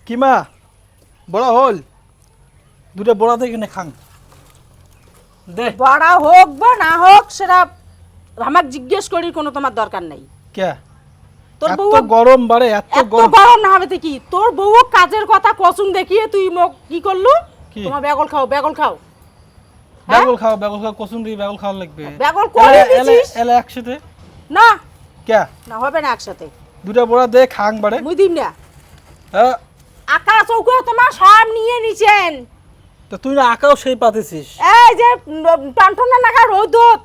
কিমা বড়া হল দুটো বড়া থেকে কিনে খান দে। বড়া হোক বা না হোক সেটা আমার জিজ্ঞেস করি কোনো তোমার দরকার নাই। কে তোর এত বউ গরম বাড়ে এত এত গরম গরম না হবে তো কি? তোর বউ কাজের কথা কসুম দেখিয়ে তুই মোক কি করলু? কি? তোমার বেগল খাও বেগল খাও। বেগল খাও কসুন দিয়ে বেগল খাওয়া লাগবে। বেগল করে দিছিস এলে একসাথে না কে না হবে না একসাথে। দুটো বড়া দে খাং বাড়ে। মুই দিম না। হ্যাঁ আকাশ চৌকো তোমার সব নিয়ে নিছেন। তো তুই না আঁকাও সেই পাতেছিস। এই যে টনটনা নাকা রোদত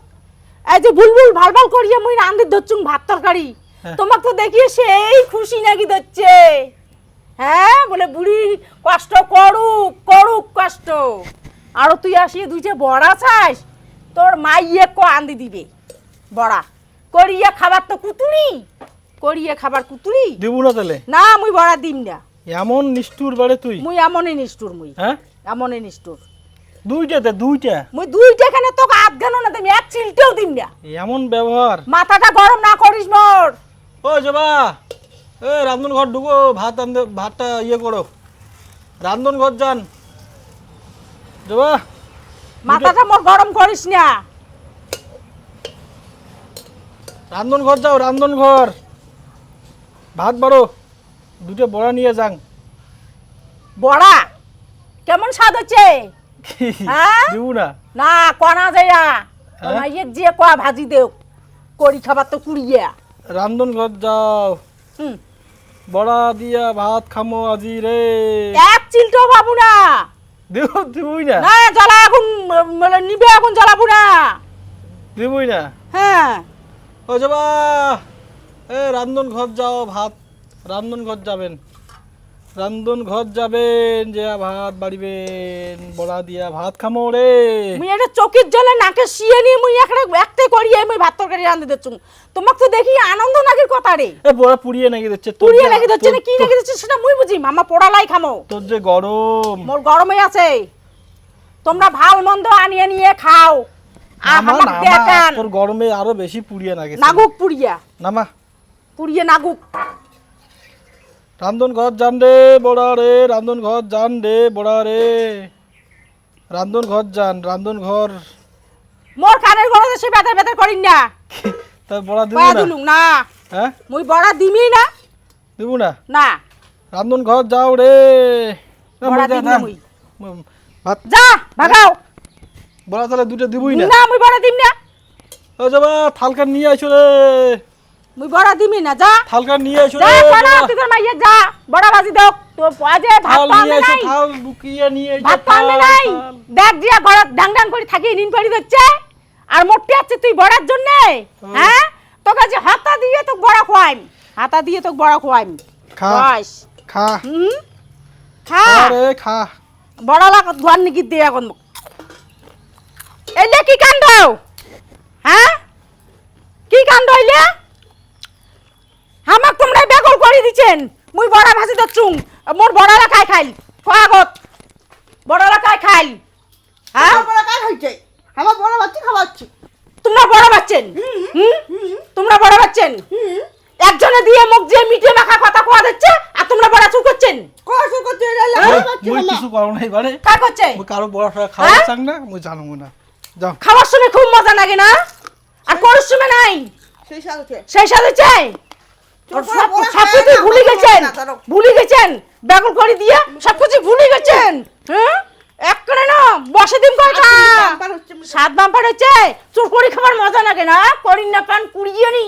এই যে বুলবুল ভালভাল করিয়ে মুই রান্ধি দচ্ছুং ভাত তরকারি। হ্যাঁ। তোমাকে তো দেখিয়ে সেই খুশি নাকি দচ্ছে। হ্যাঁ বলে বুড়ি কষ্ট করুক করুক কষ্ট। আর তুই আসিয়ে দুইটা বড়া চাস তোর মাইয়ে কো আন্দি দিবে বড়া করিয়ে খাবার তো কুতুরি করিয়ে খাবার কুতুরি দেবো না তাহলে না মুই বড়া দিম না। এমন নিষ্ঠুর বাড়ে তুই। মুই এমনই নিষ্ঠুর মুই হ্যাঁ এমনই নিষ্ঠুর। দুইটা দে দুইটা মুই দুইটা এখানে তোকে আধ গানো না দিম এক চিলটেও দিম না। এমন ব্যবহার। মাথাটা গরম না করিস মোর। ও জবা এ রান্ধন ঘর ঢুকো ভাত আনতে ভাতটা ইয়ে করো রান্ধন ঘর যান জবা মাথাটা মোর গরম করিস না। রান্ধন ঘর যাও রান্ধন ঘর ভাত বাড়ো দুটো বড়া নিয়ে যান। বড়া কেমন স্বাদ হচ্ছে? হ্যাঁ? দিব না না কনা যাইয়া হ্যাঁ? মাইয়ের যে কয়া ভাজি দেও করি খাবার তো কুড়িয়া। রান্ধন ঘর যাও হুম বড়া দিয়া ভাত খামো আজি রে। এক চিলটেও পাবো না। দিবই না না জ্বালা এখন নিবে এখন জ্বালাবো না। দিবই না। হ্যাঁ ও জবা এ রান্ধন ঘর যাও ভাত রান্ধন ঘর যাবেন রান্ধন ঘর যাবেন যে ভাত বাড়িবেন বড়া দিয়া ভাত খামো রে। মুই এটা চোখের জলে নাকে শিয়ে নিয়ে মুই একতে করিয়ে মুই ভাত তরকারি রাঁধে দিচ্ছুম। তোমাকে তো দেখি আনন্দ নাগির কথা রে। এ বড়া পুড়িয়ে নাকি দিচ্ছে পুড়িয়ে নাকি দিচ্ছে না কি নাকি দিচ্ছে সেটা মুই বুঝি। মামা পোড়ালাই খামো। তোর যে গরম মোর গরমে আছে। তোমরা ভাল মন্দ আনিয়ে নিয়ে খাও। নামা, আমার নামা, দেখান তোর গরমে আরো বেশি পুড়িয়ে নাকি নাগুক পুড়িয়া নামা পুড়িয়ে নাগুক। রান্ধন ঘর যান রে বড়া রে রান্ধন ঘর যান রে বড়া রে রান্ধন ঘর যান রান্ধন ঘর। মোর কানের গরমে সে বেতার বেতার করিন না। তা বড়া দিব কয়া না দিলুম না। হ্যাঁ মুই বড়া দিমি না। দিব না না রান্ধন ঘর যাও রে। না, বড়া মুই যা, দিম না। না মুই। ভাত যা ভাগাও। বড়া তাহলে দুটো দিবই না। না মুই বড়া দিম না। ও যাবা থালকার নিয়ে আইছো রে মুই বড়া দিমি না। যা থালকার নিয়ে আইছো যা রে কনা বড়া। তুই তোর মাইয়ে যা বড়া ভাজি দাও তো আজে ভাত থাল পাবে নিয়ে আইছো নাই। থাল বুকিয়ে নিয়ে আইছো ভাত পাবে থাল, নাই। থাল। দেখ দিয়া ঘরত ডাং ডাং করে থাকি নিন পাড়ি দিচ্ছে আর মোটে আছে তুই বড়ার জন্য। হ্যাঁ তোকে যে হাতা দিয়ে তো বড়া খোয়াইম হাতা দিয়ে তো বড়া খোয়াইম। খা বাস খা হুম খা আরে খা বড়া লাগ ধোয়ার নিকি দে এখন এলে কি কাণ্ড? হ্যাঁ কি কাণ্ড হইলে? আমাক তোমরা বেগল করে দিছেন। মুই বড়া ভাজি দচ্ছুং মোর বড়া লাগাই খাইল খোয়াগত বড়া লাগাই খাইল। হ্যাঁ বড় কাজ হইছে আমার বড় বাচ্চা খাওয়াচ্ছি। তোমরা বড় বাচ্চেন তোমরা বড় বাচ্চেন একজনে দিয়ে মুখ দিয়ে মিটে মাখা কথা কোয়া দিচ্ছে আর তোমরা বড়া চুপ করছেন। কষ্ট করতে এলে মুই বাচ্চা কিছু করো নাই বারে কার করছে? মুই কারো বড়া ফড়া খাওয়া হ্যাঁ? চাং না মুই জানো না যাও খাওয়ার সময় খুব মজা লাগে না আর করার সময় নাই সেই সাথে সেই সাথে চাই সবকিছু ভুলে গেছেন ভুলে গেছেন বেগল করে দিয়ে সবকিছু ভুলে গেছেন। হ্যাঁ এক করে না বসে দিন কয়টা বাম্পার হচ্ছে সাত বাম্পার হচ্ছে চোর করে খাবার মজা লাগে না করিন না পান কুড়িয়ে নি।